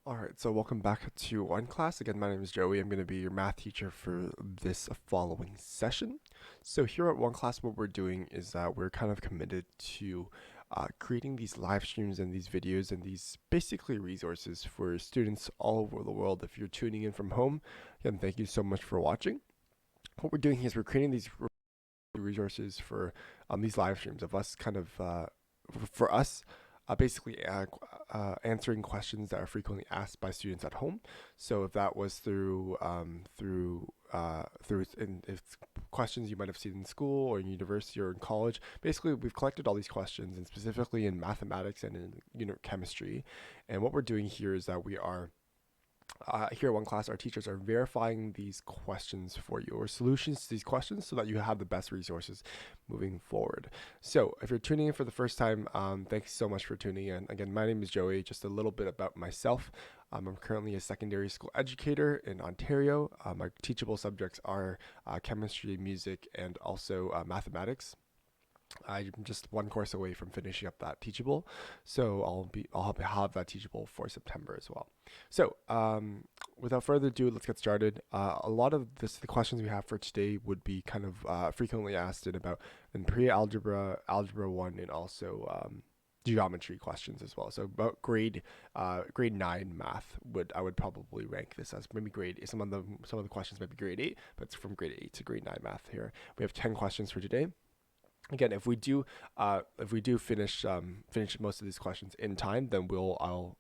Alright, so welcome back to OneClass. Again, my name is Joey. I'm going to be your math teacher for this following session. So here at OneClass, what we're doing is that we're kind of committed to creating these live streams and these videos and these basically resources for students all over the world. If you're tuning in from home, again, thank you so much for watching. What we're doing here is we're creating these resources for these live streams of us kind of, for us, basically answering questions that are frequently asked by students at home. So if that was if questions you might have seen in school or in university or in college, basically we've collected all these questions, and specifically in mathematics and in chemistry. And what we're doing here is that we are here at OneClass, our teachers are verifying these questions for you, or solutions to these questions, so that you have the best resources moving forward. So if you're tuning in for the first time, thanks so much for tuning in. Again, my name is Joey. Just a little bit about myself. I'm currently a secondary school educator in Ontario. My teachable subjects are chemistry, music, and also mathematics. I'm just one course away from finishing up that teachable, so I'll have that teachable for September as well. So without further ado, let's get started. A lot of the questions we have for today would be kind of frequently asked in pre-algebra, algebra 1, and also geometry questions as well. So about grade 9 math I would probably rank this as maybe grade. Some of the questions might be grade 8, but it's from grade 8 to grade 9 math here. We have 10 questions for today. Again, if we do finish most of these questions in time, then I'll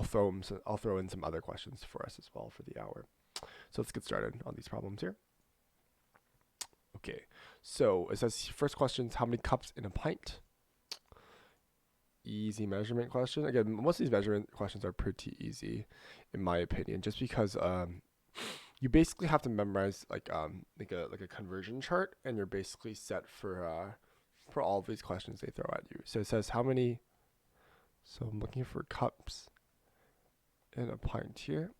throw in some other questions for us as well for the hour. So let's get started on these problems here. Okay, so it says first question is how many cups in a pint? Easy measurement question. Again, most of these measurement questions are pretty easy, in my opinion, just because you basically have to memorize like a conversion chart, and you're basically set for all of these questions they throw at you. So it says how many. So I'm looking for cups in a pint here,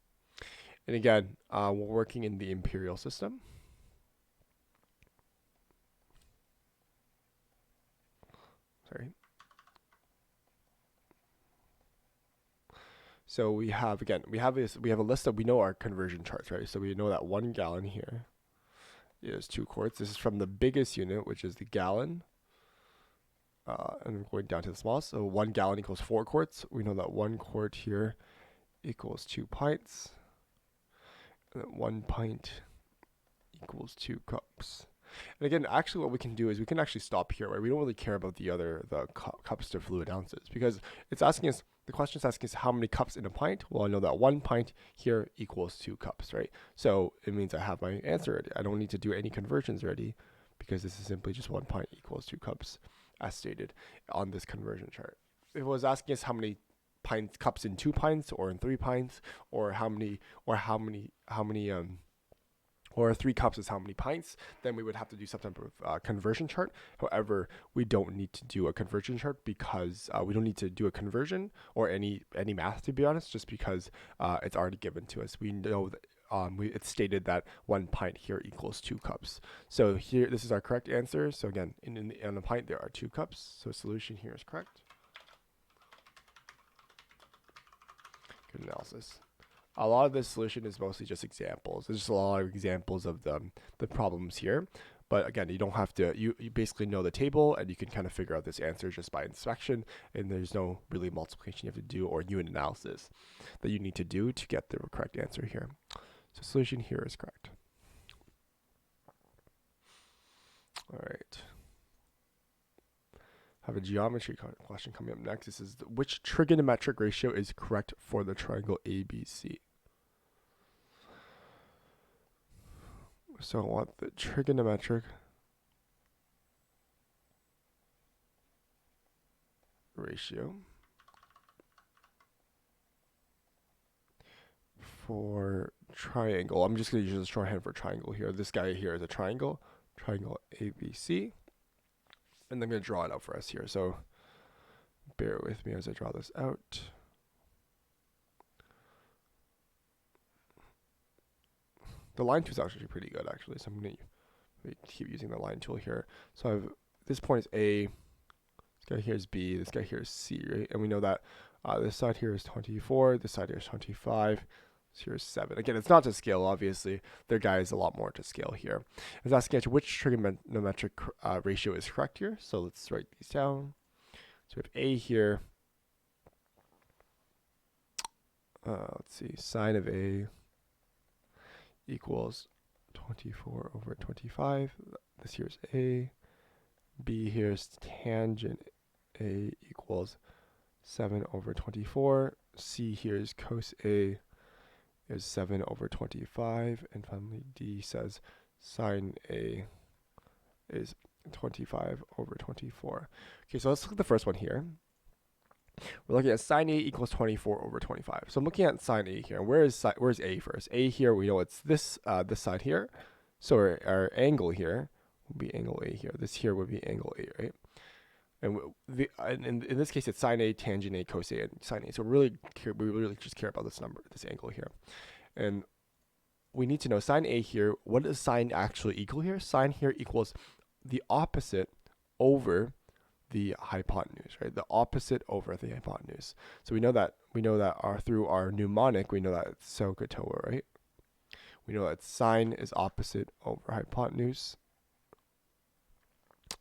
and again, we're working in the imperial system. Sorry. So we have a list that we know our conversion charts, right? So we know that 1 gallon here is 2 quarts. This is from the biggest unit, which is the gallon. And we're going down to the smallest. So 1 gallon equals 4 quarts. We know that 1 quart here equals 2 pints. And then 1 pint equals 2 cups. And again, actually what we can do is we can actually stop here, right? We don't really care about the cups to fluid ounces, because the question is asking us how many cups in a pint. Well, I know that 1 pint here equals 2 cups, right? So it means I have my answer already. I don't need to do any conversions already, because this is simply just 1 pint equals 2 cups, as stated on this conversion chart. If it was asking us how many cups in 2 pints or in 3 pints, or how many or 3 cups is how many pints, then we would have to do some type of conversion chart. However, we don't need to do a conversion chart, because we don't need to do a conversion or any math, to be honest, just because it's already given to us. We know that it's stated that 1 pint here equals 2 cups. So here, this is our correct answer. So again, in a pint there are 2 cups. So solution here is correct. Good analysis. A lot of this solution is mostly just examples. There's just a lot of examples of the problems here. But again, you don't have to, you basically know the table, and you can kind of figure out this answer just by inspection, and there's no really multiplication you have to do or unit analysis that you need to do to get the correct answer here. So solution here is correct. All right. I have a geometry question coming up next. This is which trigonometric ratio is correct for the triangle ABC? So I want the trigonometric ratio for triangle. I'm just going to use a shorthand for triangle here. This guy here is a triangle ABC. And I'm going to draw it out for us here. So bear with me as I draw this out. The line tool is actually pretty good, actually. So I'm going to keep using the line tool here. So this point is A. This guy here is B. This guy here is C, right? And we know that This side here is 24. This side here is 25. So here's 7. Again, it's not to scale, obviously. Their guy is a lot more to scale here. It's asking us which trigonometric ratio is correct here. So let's write these down. So we have A here. Let's see. Sine of A equals 24 over 25. This here's A. B here's tangent A equals 7 over 24. C here is cos A is 7 over 25. And finally, D says sine A is 25 over 24. Okay, so let's look at the first one here. We're looking at sine A equals 24 over 25. So I'm looking at sine A here. Where's A first? A here, we know it's this side here. So our angle here would be angle A here. This here would be angle A, right? And in this case, it's sine A, tangent A, cos A, and sine A. So we really just care about this number, this angle here. And we need to know sine A here. What does sine actually equal here? Sine here equals the opposite over the hypotenuse, right? The opposite over the hypotenuse. So we know that through our mnemonic, we know that it's SOHCAHTOA, right? We know that sine is opposite over hypotenuse.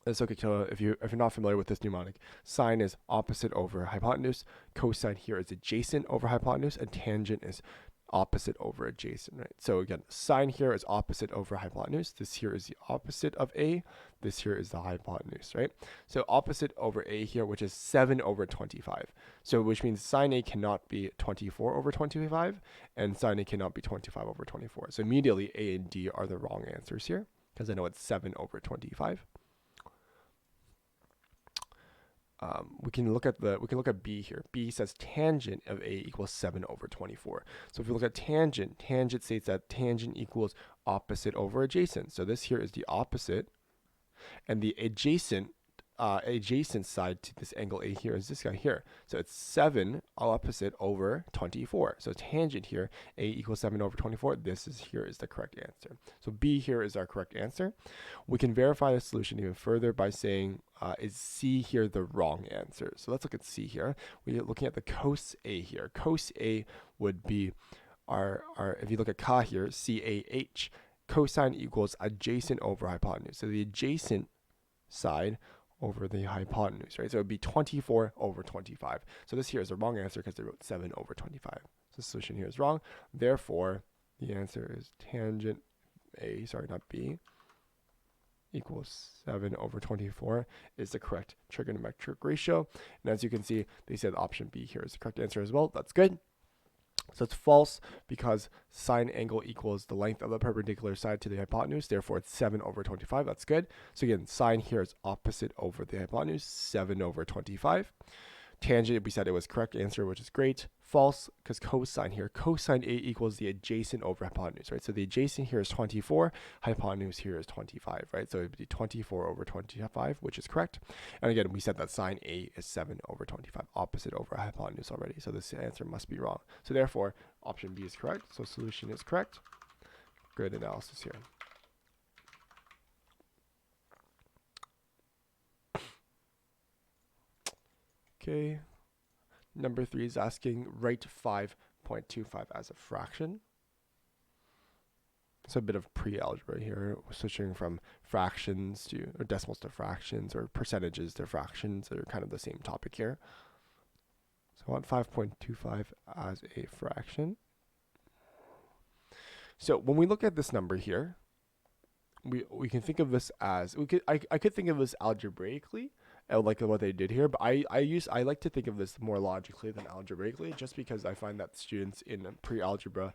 SOHCAHTOA, if you're not familiar with this mnemonic, sine is opposite over hypotenuse, cosine here is adjacent over hypotenuse, and tangent is opposite over adjacent, right? So again, sine here is opposite over hypotenuse. This here is the opposite of A. This here is the hypotenuse, right? So opposite over A here, which is 7 over 25. So which means sine A cannot be 24 over 25, and sine A cannot be 25 over 24. So immediately A and D are the wrong answers here, because I know it's 7 over 25. We can look at B here. B says tangent of A equals 7 over 24. So if we look at tangent states that tangent equals opposite over adjacent. So this here is the opposite, and the adjacent side to this angle A here is this guy here. So it's 7 opposite over 24. So tangent here, A equals 7 over 24. Here is the correct answer. So B here is our correct answer. We can verify the solution even further by saying, is C here the wrong answer? So let's look at C here. We're looking at the cos A here. Cos A would be our if you look at Ka here, CAH, cosine equals adjacent over hypotenuse. So the adjacent side over the hypotenuse, right? So it would be 24 over 25. So this here is the wrong answer because they wrote 7 over 25. So the solution here is wrong. Therefore, the answer is tangent A, sorry, not B, equals 7 over 24 is the correct trigonometric ratio. And as you can see, they said option B here is the correct answer as well. That's good. So it's false because sine angle equals the length of the perpendicular side to the hypotenuse. Therefore, it's 7 over 25. That's good. So again, sine here is opposite over the hypotenuse, 7 over 25. Tangent, we said it was correct answer, which is great. False, because cosine here, cosine A equals the adjacent over hypotenuse, right? So the adjacent here is 24, hypotenuse here is 25, right? So it would be 24 over 25, which is correct. And again, we said that sine A is 7 over 25, opposite over hypotenuse already. So this answer must be wrong. So therefore, option B is correct. So solution is correct. Good analysis here. Okay. Number 3 is asking write 5.25 as a fraction. So a bit of pre-algebra here. We're switching from fractions or decimals to fractions, or percentages to fractions. They're kind of the same topic here. So I want 5.25 as a fraction. So when we look at this number here, we can think of this as I could think of this algebraically, like what they did here, but I like to think of this more logically than algebraically, just because I find that students in pre-algebra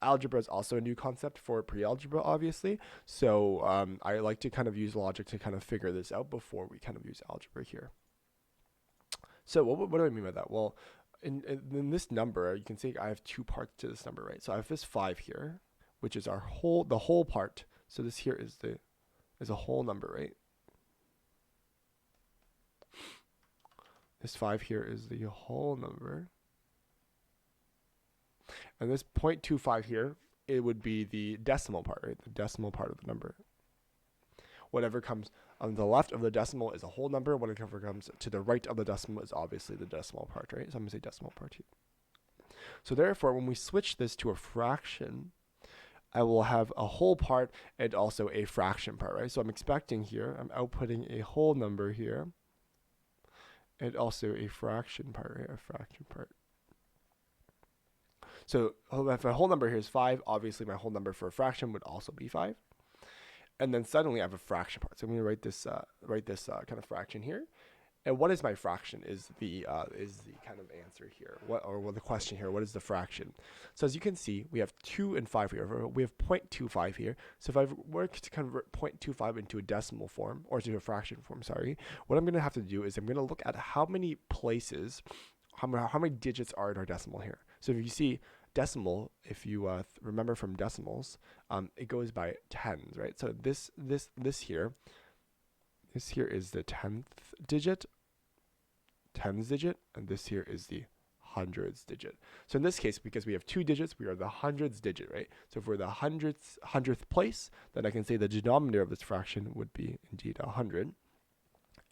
algebra is also a new concept for pre-algebra, obviously. So I like to kind of use logic to kind of figure this out before we kind of use algebra here. So what do I mean by that? Well, in this number, you can see I have 2 parts to this number, right? So I have this 5 here, which is the whole part. So this here is a whole number, right? This 5 here is the whole number. And this 0.25 here, it would be the decimal part, right? The decimal part of the number. Whatever comes On the left of the decimal is a whole number. When it comes to the right of the decimal is obviously the decimal part, right? So I'm going to say decimal part here. So therefore, when we switch this to a fraction, I will have a whole part and also a fraction part, right? So I'm expecting here, I'm outputting a whole number here and also a fraction part, right? A fraction part. So if my whole number here is 5, obviously my whole number for a fraction would also be 5. And then suddenly I have a fraction part. So I'm going to write this kind of fraction here. And what is my fraction is the kind of answer here. The question here, what is the fraction? So as you can see, we have 2 and 5 here. We have 0.25 here. So if I were to convert 0.25 into a decimal form, or to a fraction form, sorry, what I'm going to have to do is I'm going to look at how many places, how many digits are in our decimal here. So if you see decimal, if you remember from decimals, it goes by tens, right? So this here is the tens digit, and this here is the hundreds digit. So in this case, because we have 2 digits, we are the hundreds digit, right? So if we're the hundredth place, then I can say the denominator of this fraction would be indeed 100.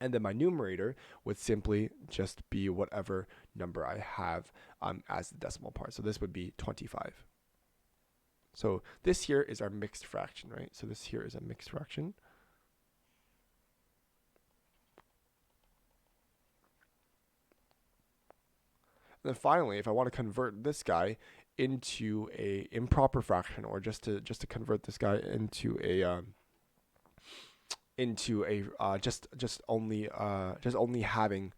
And then my numerator would simply just be whatever number I have as the decimal part. So this would be 25. So this here is our mixed fraction, right? So this here is a mixed fraction. And then finally, if I want to convert this guy into a improper fraction, or just to convert this guy into a just only having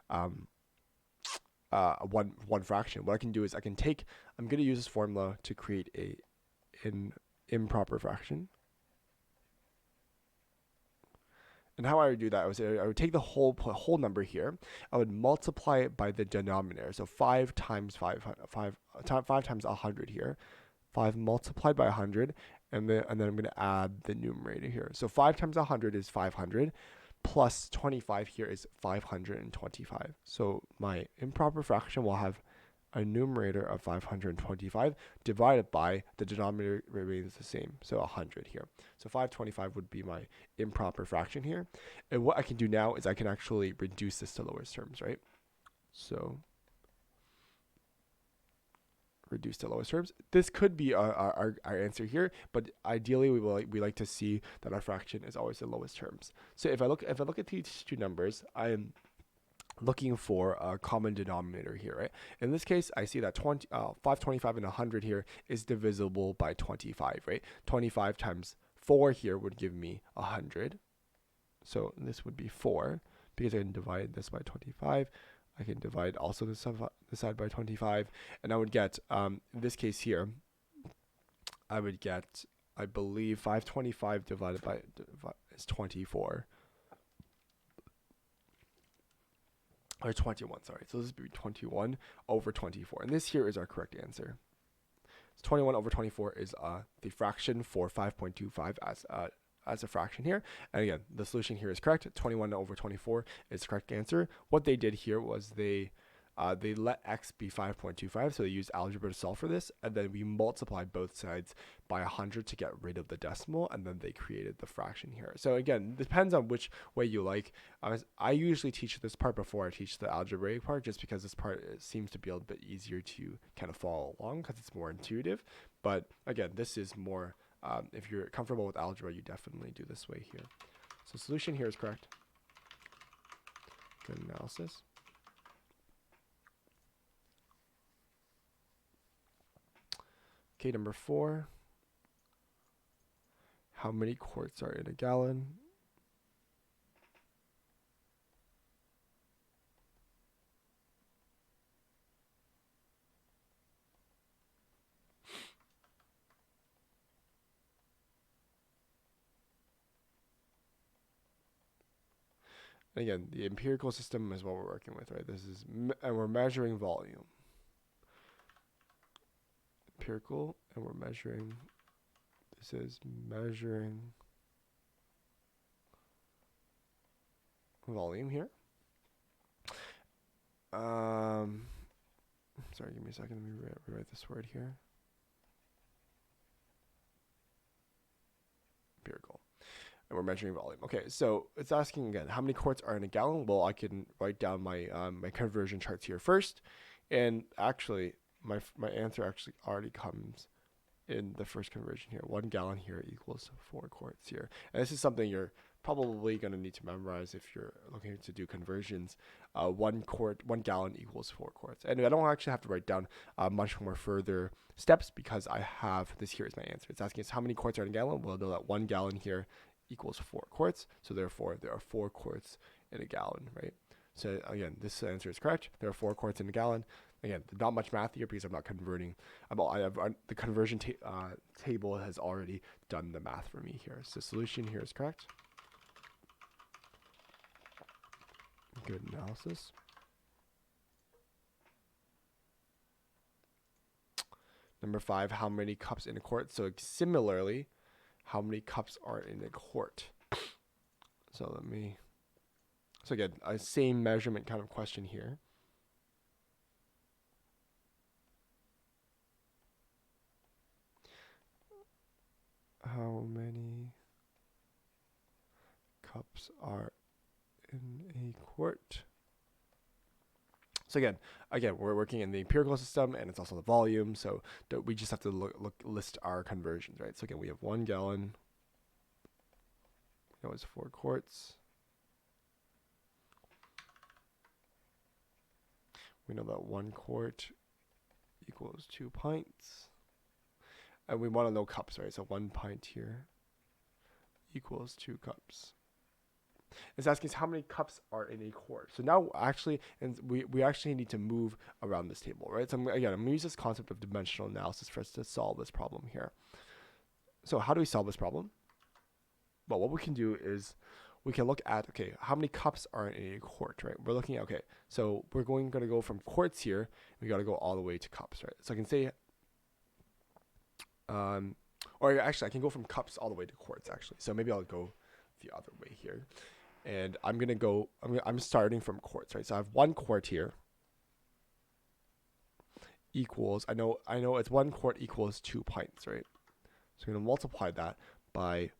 one fraction, what I can do is I'm going to use this formula to create an improper fraction. And how I would do that, I would take the whole number here. I would multiply it by the denominator. So 5 times 5 times 100 here. 5 multiplied by 100, and then I'm going to add the numerator here. So 5 times 100 is 500, plus 25 here is 525. So my improper fraction will have a numerator of 525 divided by the denominator remains the same, so 100 here. So 525 would be my improper fraction here. And what I can do now is I can actually reduce this to lowest terms, right? So reduce to lowest terms. This could be our answer here, but ideally we like to see that our fraction is always the lowest terms. So if I look at these two numbers, I am looking for a common denominator here, right? In this case, I see that 525 and 100 here is divisible by 25, right? 25 times 4 here would give me 100. So this would be 4, because I can divide this by 25. I can divide also this side by 25, and I would get, in this case here, I would get, I believe 525 divided by is 24. Or 21, sorry. So this would be 21 over 24. And this here is our correct answer. So 21 over 24 is the fraction for 5.25 as a fraction here. And again, the solution here is correct. 21 over 24 is the correct answer. What they did here was they let x be 5.25, so they used algebra to solve for this, and then we multiplied both sides by 100 to get rid of the decimal, and then they created the fraction here. So again, it depends on which way you like. I usually teach this part before I teach the algebraic part, just because this part seems to be a little bit easier to kind of follow along because it's more intuitive. But again, this is more, if you're comfortable with algebra, you definitely do this way here. So solution here is correct. Good analysis. Okay, number 4. How many quarts are in a gallon? Again, the empirical system is what we're working with, right? This is, and we're measuring volume. Empirical, and we're measuring, this is measuring volume here. Sorry, give me a second, let me rewrite this word here. Empirical. and we're measuring volume. Okay, so it's asking again, how many quarts are in a gallon? Well, I can write down my my conversion charts here first, and actually, my answer actually already comes in the first conversion here. 1 gallon here equals 4 quarts here, and this is something you're probably going to need to memorize if you're looking to do conversions. 1 gallon equals 4 quarts, and I don't actually have to write down much more further steps because I have this here is my answer. It's asking us how many quarts are in a gallon. Well, know that 1 gallon here equals 4 quarts, so therefore there are 4 quarts in a gallon, right? So again, this answer is correct. There are 4 quarts in a gallon. Again, not much math here because I'm not converting. The conversion table has already done the math for me here. So solution here is correct. Good analysis. Number 5, how many cups in a quart? So similarly, how many cups are in a quart? So again, a same measurement kind of question here. How many cups are in a quart? So again, we're working in the empirical system, and it's also the volume. So we just have to list our conversions, right? So again, we have 1 gallon. That was 4 quarts. We know that 1 quart equals 2 pints. And we want to know cups, right? So 1 pint here equals 2 cups. It's asking us how many cups are in a quart. So now actually, and we actually need to move around this table, right? So I'm going to use this concept of dimensional analysis for us to solve this problem here. So how do we solve this problem? Well, what we can do is we can look at, okay, how many cups are in a quart, right? We're looking at, okay, so we're going to go from quarts here. We got to go all the way to cups, right? So I can say, or actually I can go from cups all the way to quarts actually. So maybe I'll go the other way here. And I'm starting from quarts, right? So I have 1 quart here equals, I know it's 1 quart equals 2 pints, right? So I'm going to multiply that by,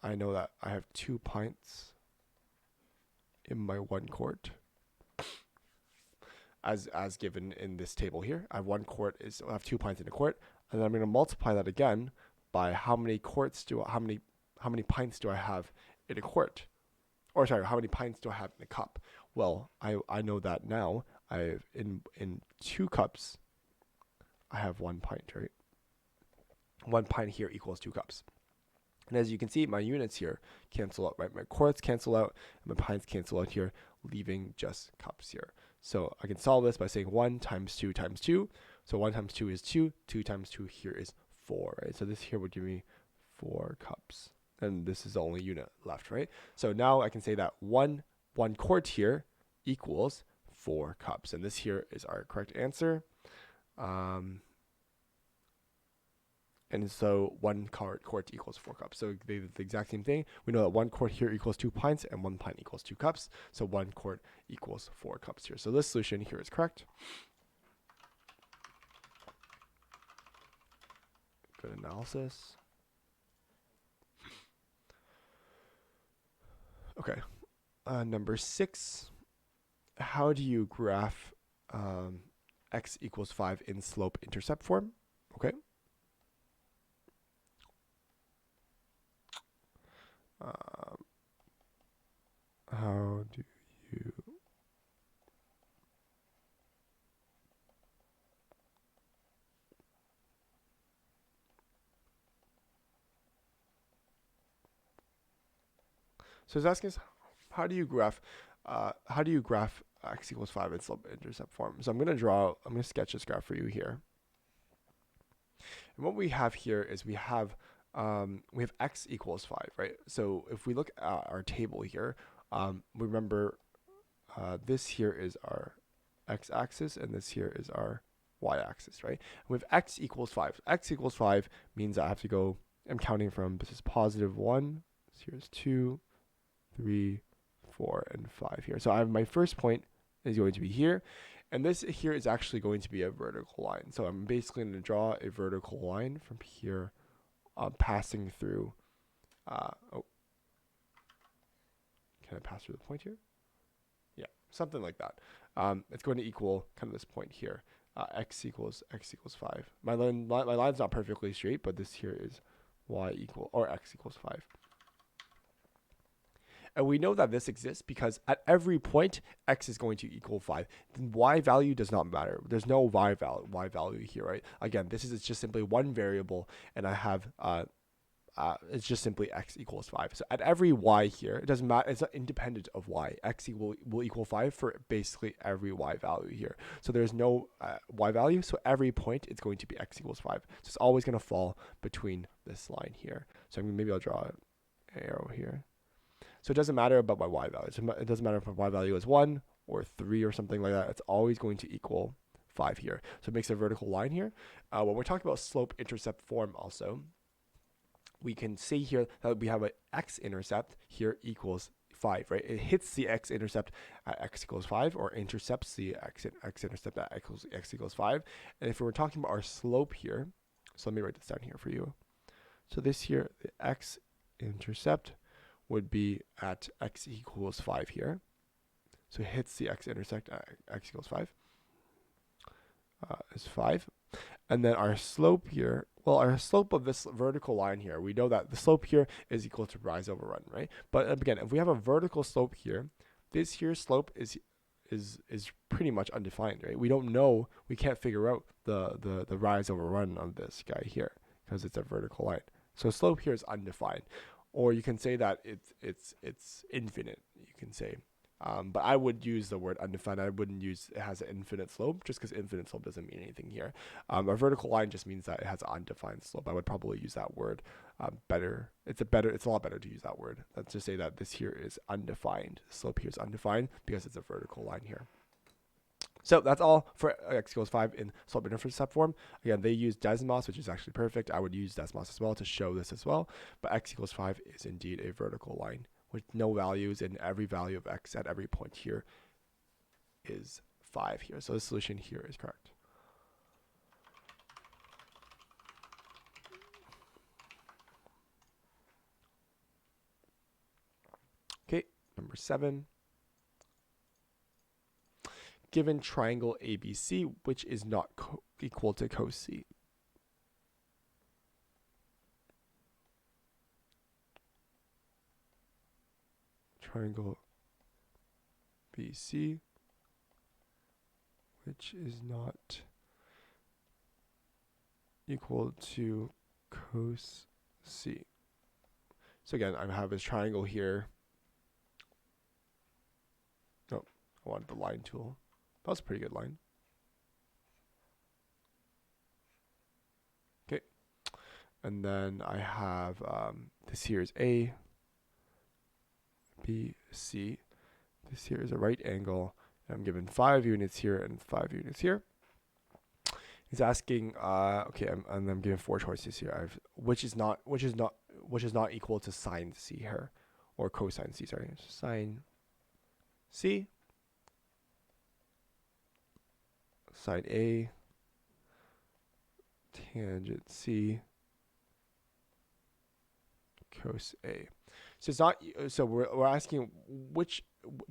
I know that I have 2 pints in my 1 quart. As given in this table here, I have 1 quart I have 2 pints in a quart, and then I'm going to multiply that again by how many pints do I have in a quart? Or sorry, how many pints do I have in a cup? Well, I know that now. I have in 2 cups, I have 1 pint, right? 1 pint here equals 2 cups. And as you can see, my units here cancel out, right? My quarts cancel out, and my pints cancel out here, leaving just cups here. So I can solve this by saying 1 times 2 times 2. So 1 times 2 is 2. 2 times 2 here is 4, right? So this here would give me 4 cups. And this is the only unit left, right? So now I can say that 1 quart here equals 4 cups. And this here is our correct answer. And so 1 quart equals 4 cups. So they're the exact same thing. We know that 1 quart here equals 2 pints, and 1 pint equals 2 cups. So 1 quart equals 4 cups here. So this solution here is correct. Good analysis. Okay. Number 6. How do you graph x equals 5 in slope-intercept form? Okay. How do you So it's asking us how do you graph x equals 5 in slope-intercept form? So I'm going to sketch this graph for you here. And what we have here is we have x equals 5, right? So if we look at our table here, remember this here is our x-axis and this here is our y-axis, right? And we have x equals 5. X equals 5 means I have to go, I'm counting from, this is positive 1, this here is 2, 3, 4, and 5 here. So I have my first point is going to be here, and this here is actually going to be a vertical line. So I'm basically going to draw a vertical line from here, passing through. can I pass through the point here? Yeah, something like that. It's going to equal kind of this point here. X equals 5. My line's not perfectly straight, but this here is x equals 5. And we know that this exists because at every point, x is going to equal 5. The y value does not matter. There's no y value here, right? Again, this is just simply one variable, and I have it's just simply x equals 5. So at every y here, it doesn't matter. It's not independent of y. X will equal 5 for basically every y value here. So there's no y value. So every point, it's going to be x equals 5. So it's always going to fall between this line here. So maybe I'll draw an arrow here. So it doesn't matter about my y value. It doesn't matter if my y value is 1 or 3 or something like that. It's always going to equal 5 here. So it makes a vertical line here. When we're talking about slope-intercept form also, we can say here that we have an x-intercept here equals 5, right? It hits the x-intercept at x equals 5, or intercepts the x-intercept at x equals 5. And if we were talking about our slope here, so let me write this down here for you. So this here, the x-intercept would be at x equals 5 here. So it hits the x-intercept at x equals 5. Is 5. And then our slope here, well, our slope of this vertical line here, we know that the slope here is equal to rise over run, right? But again, if we have a vertical slope here, this here slope is pretty much undefined, right? We don't know, we can't figure out the rise over run of this guy here because it's a vertical line. So slope here is undefined. Or you can say that it's infinite, you can say. But I would use the word undefined. I wouldn't use it has an infinite slope, just because infinite slope doesn't mean anything here. A vertical line just means that it has an undefined slope. I would probably use that word better. It's a lot better to use that word. Let's just say that this here is undefined. The slope here is undefined because it's a vertical line here. So that's all for x equals 5 in slope-intercept form. Again, they use Desmos, which is actually perfect. I would use Desmos as well to show this as well. But x equals 5 is indeed a vertical line with no values, and every value of x at every point here is 5 here. So the solution here is correct. Okay, number 7. Given triangle ABC, which is not equal to cos C. Triangle BC, which is not equal to cos C. So again, I have this triangle here. Oh, I wanted the line tool. That was a pretty good line. Okay. And then I have this here is A, B, C. This here is a right angle. And I'm given 5 units here and 5 units here. He's asking, okay, and I'm given 4 choices here. I have which is not equal to sine C here, or cosine C. Sorry, sine C, sine A, tangent C, cos A. So it's not. So we're asking which,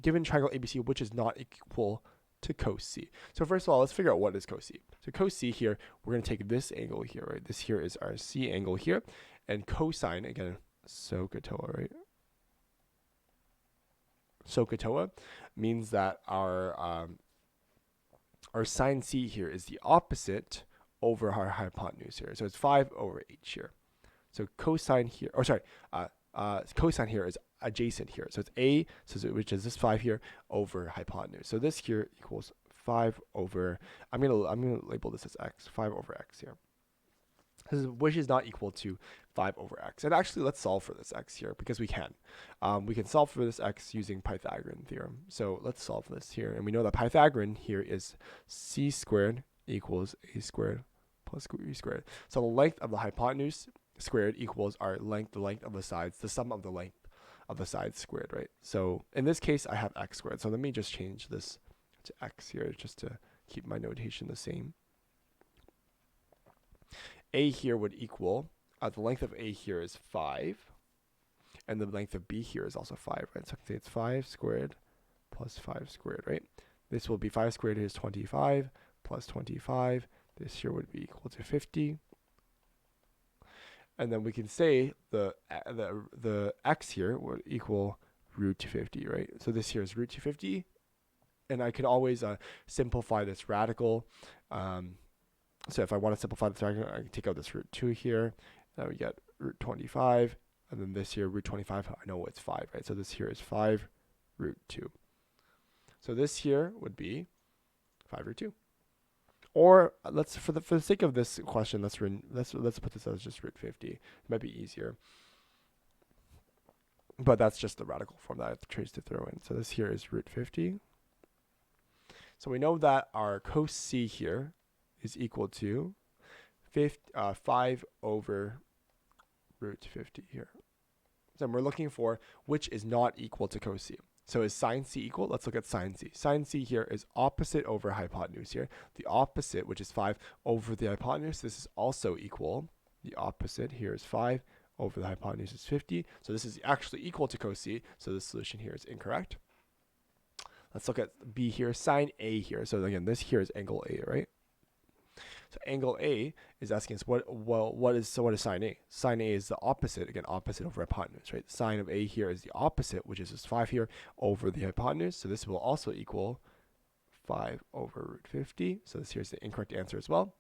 given triangle ABC, which is not equal to cos C. So first of all, let's figure out what is cos C. So cos C here, we're going to take this angle here, right? This here is our C angle here, and cosine, again, SOHCAHTOA, right? SOHCAHTOA means that our sine C here is the opposite over our hypotenuse here. So it's 5 over h here. So cosine here, or sorry, cosine here is adjacent here. So it's A, which is this 5 here, over hypotenuse. So this here equals 5 over, I'm gonna label this as x, 5 over x here. Which is not equal to 5 over x. And actually, let's solve for this x here, because we can. We can solve for this x using Pythagorean theorem. So let's solve this here. And we know that Pythagorean here is c squared equals a squared plus b squared. So the length of the hypotenuse squared equals our length, the length of the sides, the sum of the length of the sides squared, right? So in this case, I have x squared. So let me just change this to x here just to keep my notation the same. A here would equal, the length of A here is 5. and the length of b here is also 5, right? So I can say it's 5 squared plus 5 squared, right? This will be 5 squared is 25 plus 25. This here would be equal to 50. And then we can say the x here would equal root 50, right? So this here is root 250. And I could always simplify this radical. So if I want to simplify this radical, I can take out this root 2 here. Now we get root 25. And then this here, root 25, I know it's 5, right? So this here is 5 root 2. So this here would be 5 root 2. Or let's, for the sake of this question, let's put this as just root 50. It might be easier. But that's just the radical form that I have to choose to throw in. So this here is root 50. So we know that our cos c here is equal to 5 over root 50 here. So we're looking for which is not equal to cos c. So is sine c equal? Let's look at sine c. Sine c here is opposite over hypotenuse here. The opposite, which is 5 over the hypotenuse, this is also equal. The opposite here is 5 over the hypotenuse is 50. So this is actually equal to cos c. So the solution here is incorrect. Let's look at b here, sine a here. So again, this here is angle a, right? So angle A is asking us what is sine A? Sine A is the opposite, again, opposite over hypotenuse, right? Sine of A here is the opposite, which is just 5 here over the hypotenuse. So this will also equal 5 over root 50. So this here is the incorrect answer as well.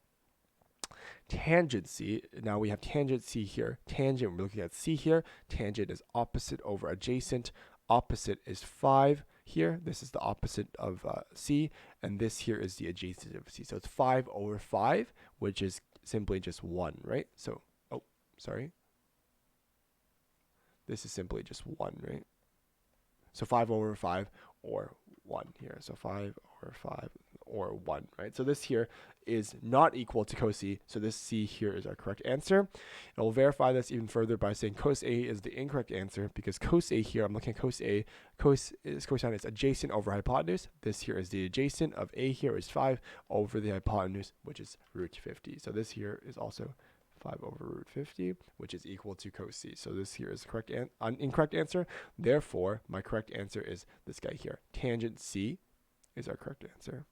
Tangent C, now we have tangent C here. Tangent, we're looking at C here. Tangent is opposite over adjacent. Opposite is 5 here. This is the opposite of C, and this here is the adjacent of C. So it's 5 over 5, which is simply just 1, right? So, oh, sorry. This is simply just 1, right? So 5 over 5 or 1 here. So 5 over 5 or 1, right? So this here is not equal to cos C, so this C here is our correct answer. And we'll verify this even further by saying cos A is the incorrect answer, because cos A here, I'm looking at cos A, cosine is adjacent over hypotenuse. This here is the adjacent of A here is 5 over the hypotenuse, which is root 50. So this here is also 5 over root 50, which is equal to cos C. So this here is the correct incorrect answer. Therefore, my correct answer is this guy here. Tangent C is our correct answer.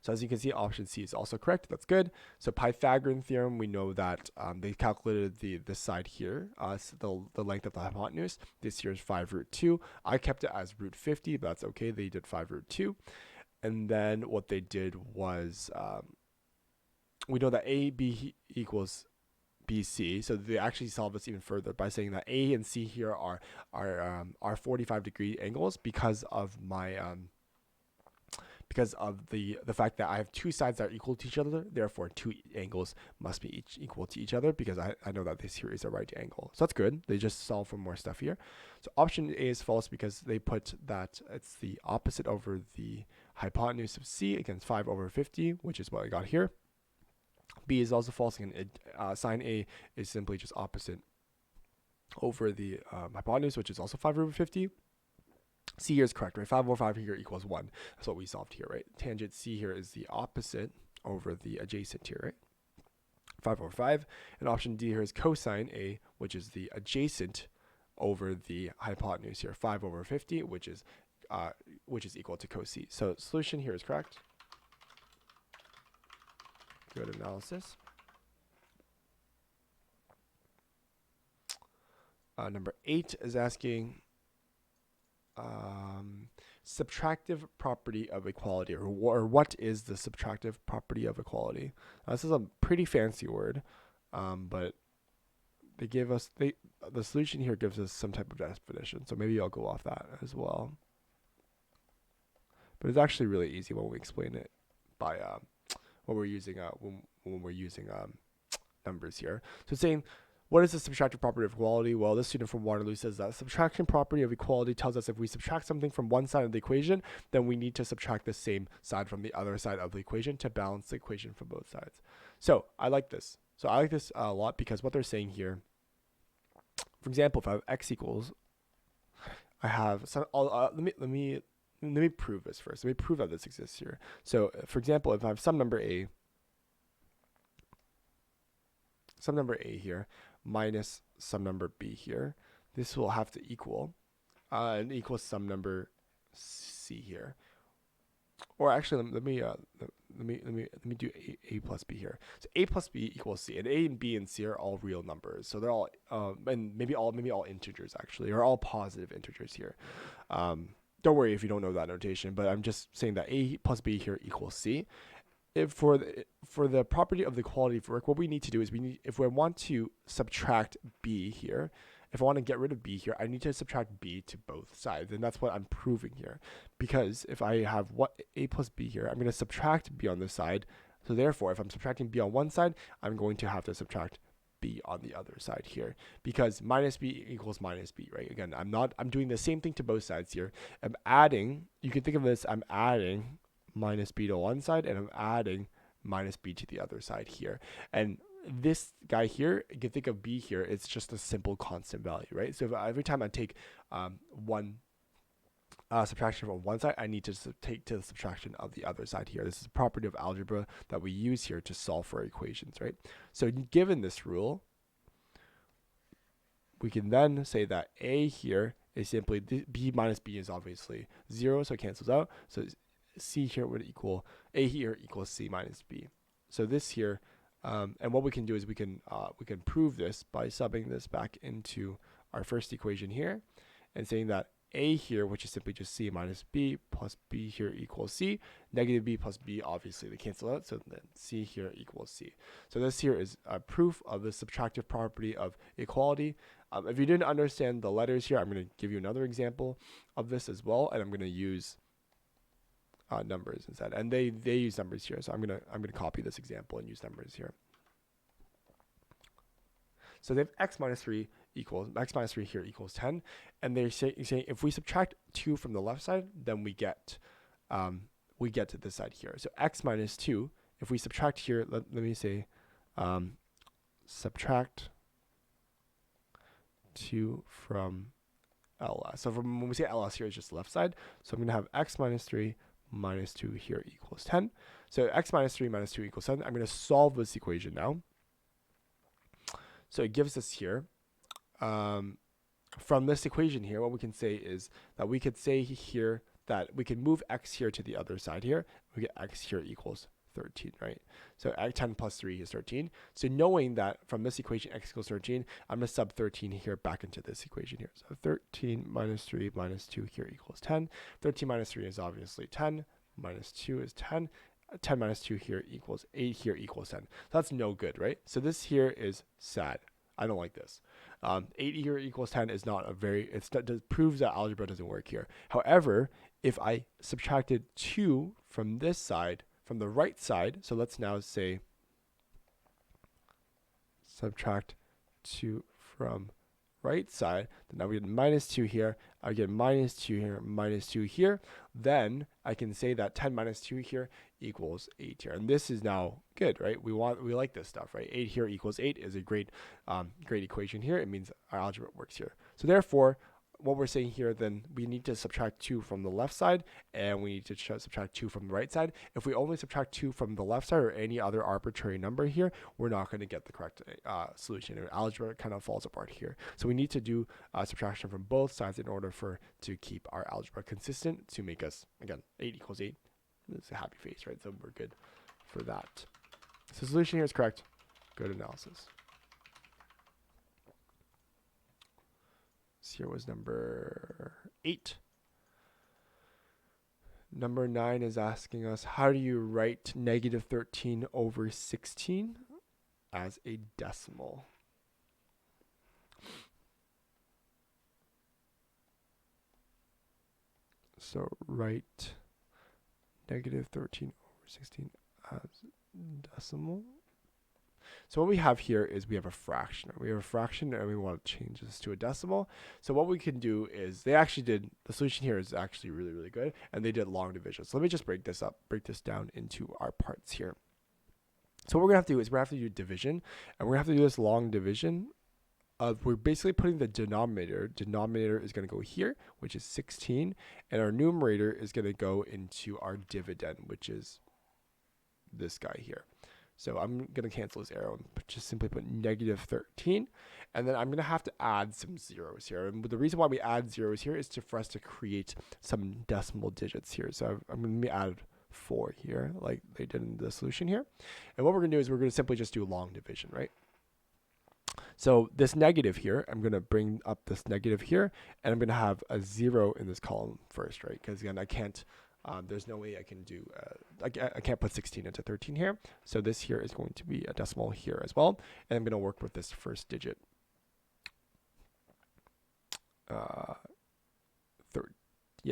So as you can see, option C is also correct. That's good. So Pythagorean theorem, we know that they calculated this side here, so the length of the hypotenuse. This here is 5 root 2. I kept it as root 50, but that's okay. They did 5 root 2. And then what they did was, we know that AB equals BC. So they actually solve this even further by saying that A and C here are 45-degree angles because of my because of the fact that I have two sides that are equal to each other. Therefore, two angles must be equal to each other, because I know that this here is a right angle. So that's good. They just solve for more stuff here. So option A is false because they put that it's the opposite over the hypotenuse of C against 5 over 50, which is what I got here. B is also false, and sine A is simply just opposite over the hypotenuse, which is also 5 over 50. C here is correct, right? 5 over 5 here equals 1. That's what we solved here, right? Tangent C here is the opposite over the adjacent here, right? 5 over 5. And option D here is cosine A, which is the adjacent over the hypotenuse here, 5 over 50, which is equal to cos C. So solution here is correct. Good analysis. Number 8 is asking subtractive property of equality, or what is the subtractive property of equality? This is a pretty fancy word, but they give us the solution here gives us some type of definition. So maybe I'll go off that as well. But it's actually really easy when we explain it by when we're using numbers here. So it's saying, what is the subtractive property of equality? Well, this student from Waterloo says that subtraction property of equality tells us if we subtract something from one side of the equation, then we need to subtract the same side from the other side of the equation to balance the equation from both sides. So I like this. So I like this a lot, because what they're saying here, for example, if I have x equals, I have some. Let me prove this first. Let me prove that this exists here. So for example, if I have some number a here, minus some number b here. This will have to equal and equals some number c here. Or actually, let me do a plus b here. So a plus b equals c, and a and b and c are all real numbers. So they're all and maybe all integers actually, or all positive integers here. Don't worry if you don't know that notation, but I'm just saying that a plus b here equals c. If for the property of the quality of work, what we need to do is if we want to subtract b here, if I want to get rid of b here, I need to subtract b to both sides, and that's what I'm proving here. Because if I have a plus b here, I'm going to subtract b on this side. So therefore, if I'm subtracting b on one side, I'm going to have to subtract b on the other side here, because minus b equals minus b, right? Again, I'm doing the same thing to both sides here. I'm adding, you can think of this, I'm adding minus b to one side, and I'm adding minus b to the other side here. And this guy here, you can think of b here, it's just a simple constant value, right? So if every time I take one subtraction from one side, I need to take to the subtraction of the other side here. This is a property of algebra that we use here to solve for equations, right? So given this rule, we can then say that a here is simply b minus b is obviously 0, so it cancels out. So c here would equal a here equals c minus b. So this here, and what we can do is we can prove this by subbing this back into our first equation here, and saying that a here, which is simply just c minus b, plus b here equals c. Negative b plus b, obviously they cancel out, so then c here equals c. So this here is a proof of the subtractive property of equality. If you didn't understand the letters here, I'm going to give you another example of this as well, and I'm going to use numbers instead, and they use numbers here, so I'm gonna copy this example and use numbers here. So they have x minus 3 here equals 10, and they're saying if we subtract 2 from the left side, then we get to this side here. So x minus 2, if we subtract here, let me say subtract 2 from ls. So when we say ls here, it's just the left side. So I'm gonna have x minus 3 minus 2 here equals 10. So x minus 3 minus 2 equals 7. I'm going to solve this equation now. So it gives us here, from this equation here, what we can say is that we could say here that we can move x here to the other side here. We get x here equals 13, right? So 10 plus 3 is 13. So knowing that from this equation x equals 13, I'm going to sub 13 here back into this equation here. So 13 minus 3 minus 2 here equals 10. 13 minus 3 is obviously 10. Minus 2 is 10. 10 minus 2 here equals 8 here equals 10. So that's no good, right? So this here is sad. I don't like this. 8 here equals 10 is not a very, it proves that algebra doesn't work here. However, if I subtracted 2 from this side, from the right side, so let's now say subtract 2 from right side, then now we get minus 2 here, I get minus 2 here, minus 2 here, then I can say that 10 minus 2 here equals 8 here, and this is now good, right? We like this stuff, right? 8 here equals 8 is a great equation here. It means our algebra works here. So therefore, what we're saying here, then we need to subtract 2 from the left side, and we need to subtract 2 from the right side. If we only subtract 2 from the left side or any other arbitrary number here, we're not going to get the correct solution, and algebra kind of falls apart here. So we need to do subtraction from both sides in order to keep our algebra consistent, to make us, again, 8 equals 8. It's a happy face, right? So we're good for that. So the solution here is correct. Good analysis. Here was number 8. Number 9 is asking us, how do you write negative 13 over 16 as a decimal? So write negative 13 over 16 as decimal. So what we have here is we have a fraction. We have a fraction and we want to change this to a decimal. So what we can do is the solution here is actually really, really good, and they did long division. So let me just break this down into our parts here. So what we're going to have to do is we're going to have to do division, and we're going to have to do this long division. We're basically putting the denominator is going to go here, which is 16, and our numerator is going to go into our dividend, which is this guy here. So I'm going to cancel this arrow and just simply put negative 13. And then I'm going to have to add some zeros here. And the reason why we add zeros here is for us to create some decimal digits here. So I'm going to add 4 here like they did in the solution here. And what we're going to do is we're going to simply just do long division, right? So this negative here, I'm going to bring up this negative here, and I'm going to have a 0 in this column first, right? Because again, I can't, there's no way I can do, I can't put 16 into 13 here. So this here is going to be a decimal here as well. And I'm going to work with this first digit. Yeah,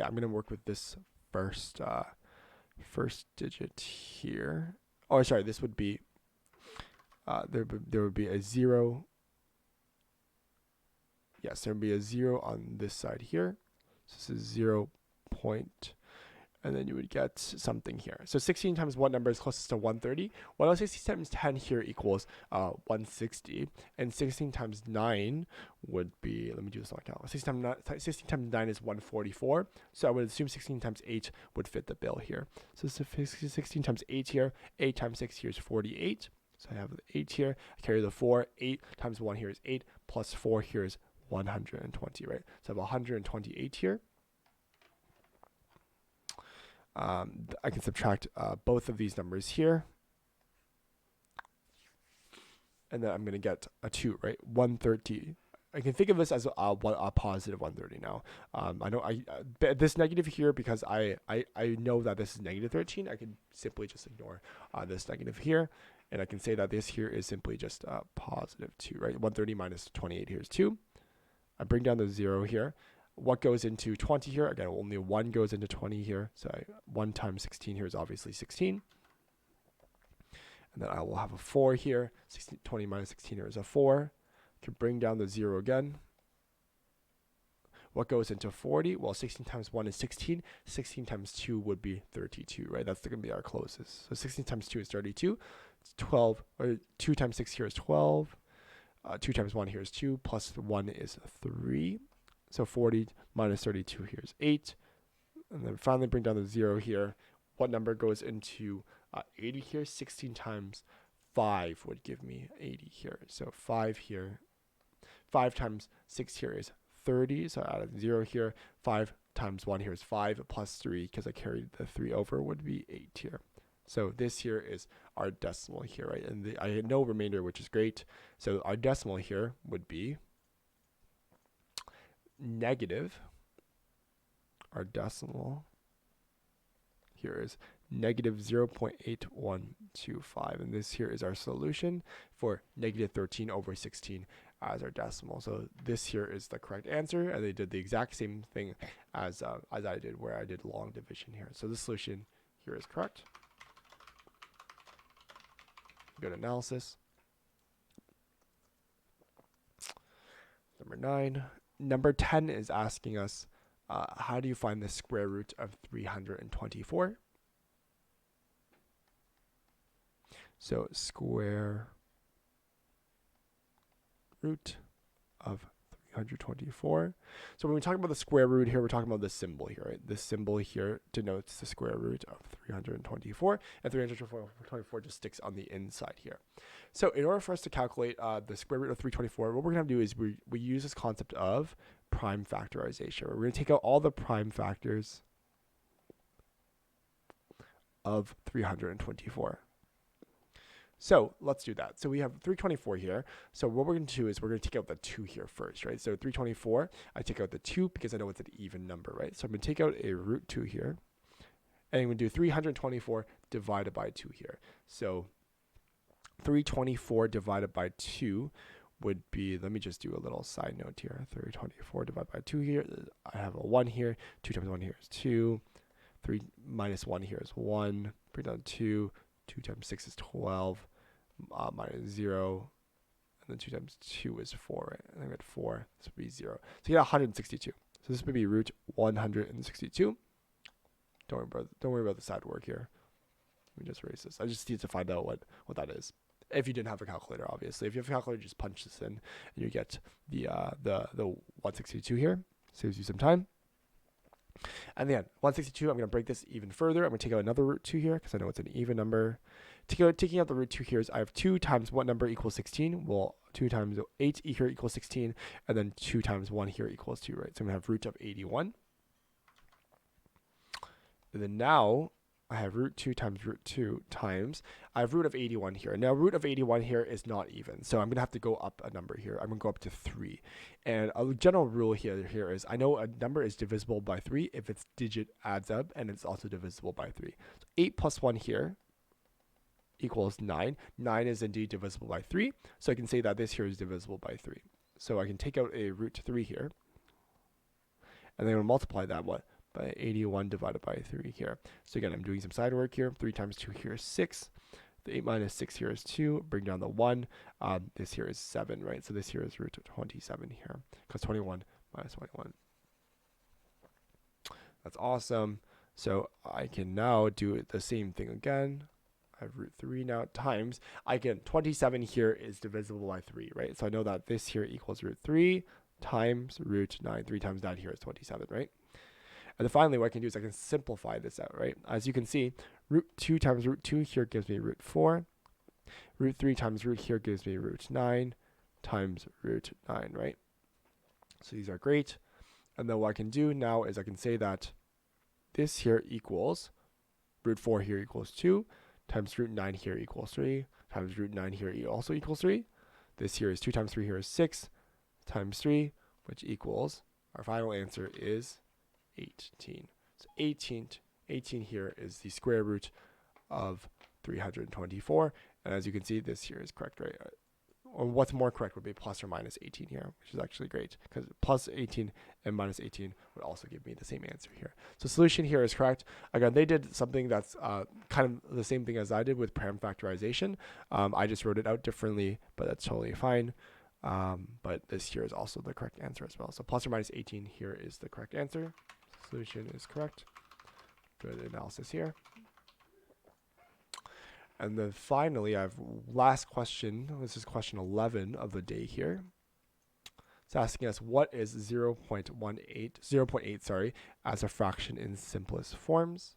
I'm going to work with this first digit here. Oh, sorry, this would be, there would be a 0. Yes, there would be a 0 on this side here. So this is 0 point, and then you would get something here. So 16 times what number is closest to 130? 160 times 10 here equals 160, and 16 times 9 would be, let me do this on count. 16 times 9 is 144, so I would assume 16 times 8 would fit the bill here. So 16 times 8 here, 8 times 6 here is 48. So I have the 8 here, I carry the 4, 8 times 1 here is 8, plus 4 here is 120, right? So I have 128 here. I can subtract both of these numbers here. And then I'm going to get a 2, right? 130. I can think of this as a positive 130 now. I know this negative here, because I know that this is negative 13, I can simply just ignore this negative here. And I can say that this here is simply just positive 2, right? 130 minus 28 here is 2. I bring down the 0 here. What goes into 20 here? Again, only 1 goes into 20 here. So 1 times 16 here is obviously 16. And then I will have a 4 here. 20 minus 16 here is a 4. I can bring down the 0 again. What goes into 40? Well, 16 times 1 is 16. 16 times 2 would be 32, right? That's going to be our closest. So 16 times 2 is 32. It's 12, or 2 times 6 here is 12. 2 times 1 here is 2, plus 1 is 3. So 40 minus 32 here is 8. And then finally bring down the 0 here. What number goes into 80 here? 16 times 5 would give me 80 here. So 5 here. 5 times 6 here is 30. So I added 0 here. 5 times 1 here is 5, plus 3, because I carried the 3 over, would be 8 here. So this here is our decimal here, right? And I had no remainder, which is great. So our decimal here would be negative. Our decimal here is negative 0.8125. And this here is our solution for negative 13 over 16 as our decimal. So this here is the correct answer. And they did the exact same thing as I did, where I did long division here. So the solution here is correct. Go to analysis. Number 9. Number 10 is asking us, how do you find the square root of 324? So square root of 324. So when we talk about the square root here, we're talking about this symbol here, right? This symbol here denotes the square root of 324, and 324 just sticks on the inside here. So in order for us to calculate the square root of 324, what we're going to do is we use this concept of prime factorization. We're going to take out all the prime factors of 324. So let's do that. So we have 324 here. So what we're going to do is we're going to take out the 2 here first, right? So 324, I take out the 2 because I know it's an even number, right? So I'm going to take out a root 2 here. And I'm going to do 324 divided by 2 here. So 324 divided by 2 would be, let me just do a little side note here. 324 divided by 2 here. I have a 1 here. 2 times 1 here is 2. 3 minus 1 here is 1. Bring down 2. 2 times 6 is 12, minus 0, and then 2 times 2 is 4, right? And I got 4, this would be 0. So you get 162. So this would be root 162. Don't worry about the side work here. Let me just erase this. I just need to find out what that is. If you didn't have a calculator, obviously. If you have a calculator, just punch this in, and you get the 162 here. Saves you some time. And then 162, I'm going to break this even further. I'm going to take out another root 2 here because I know it's an even number. taking out the root 2 here is I have 2 times what number equals 16? Well, 2 times 8 here equals 16, and then 2 times 1 here equals 2, right? So I'm going to have root of 81. And then now I have root 2 times root 2 times, I have root of 81 here. Now root of 81 here is not even, so I'm going to have to go up a number here. I'm going to go up to 3. And a general rule here is I know a number is divisible by 3 if its digit adds up and it's also divisible by 3. So 8 plus 1 here equals 9. 9 is indeed divisible by 3, so I can say that this here is divisible by 3. So I can take out a root 3 here, and then I'm going to multiply that by 81 divided by 3 here. So again, I'm doing some side work here. 3 times 2 here is 6. The 8 minus 6 here is 2. Bring down the 1. This here is 7, right? So this here is root of 27 here, because 21 minus 21. That's awesome. So I can now do the same thing again. I have root 3 now times. 27 here is divisible by 3, right? So I know that this here equals root 3 times root 9. 3 times 9 here is 27, right? And then finally, what I can do is I can simplify this out, right? As you can see, root 2 times root 2 here gives me root 4. Root 3 times root here gives me root 9 times root 9, right? So these are great. And then what I can do now is I can say that this here equals root 4 here equals 2 times root 9 here equals 3 times root 9 here also equals 3. This here is 2 times 3 here is 6 times 3, which equals, our final answer is 18. So 18 here is the square root of 324. And as you can see, this here is correct, right? Or what's more correct would be plus or minus 18 here, which is actually great because plus 18 and minus 18 would also give me the same answer here. So solution here is correct. Again, they did something that's kind of the same thing as I did with param factorization. I just wrote it out differently, but that's totally fine. But this here is also the correct answer as well. So plus or minus 18 here is the correct answer. Solution is correct. Good analysis here. And then finally, I have last question. This is question 11 of the day here. It's asking us what is 0.8, sorry, as a fraction in simplest forms.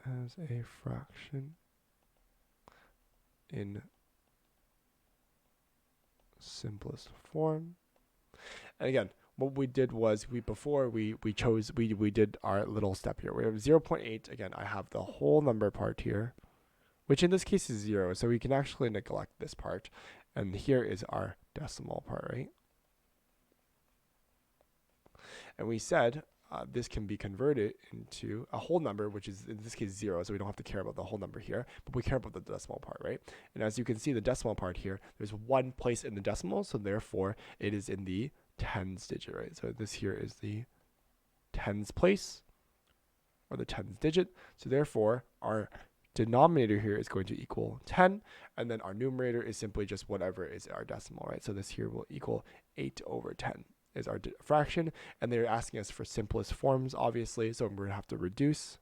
As a fraction in simplest form. And again, what we did was we did our little step here. We have 0.8. Again, I have the whole number part here, which in this case is 0. So we can actually neglect this part. And here is our decimal part, right? And we said this can be converted into a whole number, which is in this case 0. So we don't have to care about the whole number here, but we care about the decimal part, right? And as you can see, the decimal part here, there's one place in the decimal. So therefore, it is in the tens digit, right? So this here is the tens place, or the tens digit. So therefore, our denominator here is going to equal 10, and then our numerator is simply just whatever is our decimal, right? So this here will equal 8 over 10 is our fraction, and they're asking us for simplest forms, obviously, so we're going to have to reduce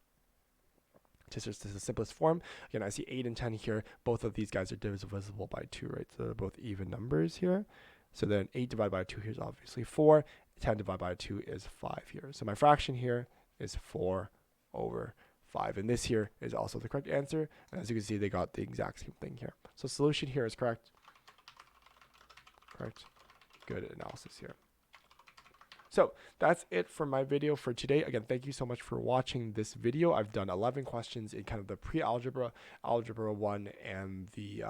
to just the simplest form. Again, I see 8 and 10 here. Both of these guys are divisible by 2, right? So they're both even numbers here. So then 8 divided by 2 here is obviously 4. 10 divided by 2 is 5 here. So my fraction here is 4 over 5. And this here is also the correct answer. And as you can see, they got the exact same thing here. So solution here is correct. Correct. Good analysis here. So that's it for my video for today. Again, thank you so much for watching this video. I've done 11 questions in kind of the pre-algebra, algebra 1, and the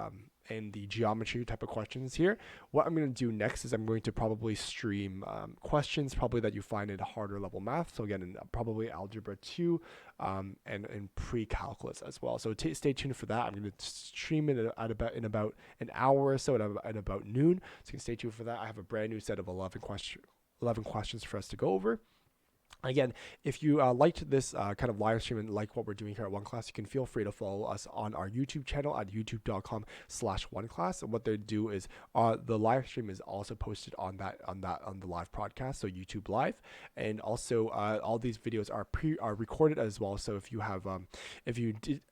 geometry type of questions here. What I'm going to do next is I'm going to probably stream questions probably that you find in harder level math. So again, in probably algebra 2 and in pre-calculus as well. So stay tuned for that. I'm going to stream it in about an hour or so at about noon. So you can stay tuned for that. I have a brand new set of 11 questions for us to go over. Again, if you liked this kind of live stream and like what we're doing here at OneClass, you can feel free to follow us on our YouTube channel at youtube.com/OneClass. And what they do is the live stream is also posted on the live podcast, so YouTube Live, and also all these videos are recorded as well. So if you have if you did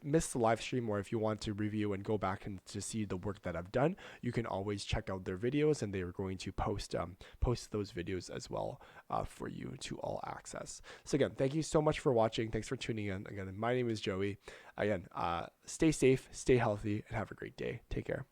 miss the live stream, or if you want to review and go back and to see the work that I've done, you can always check out their videos, and they are going to post those videos as well for you to to all access. So again, thank you so much for watching. Thanks for tuning in. Again, my name is Joey. Again, stay safe, stay healthy, and have a great day. Take care.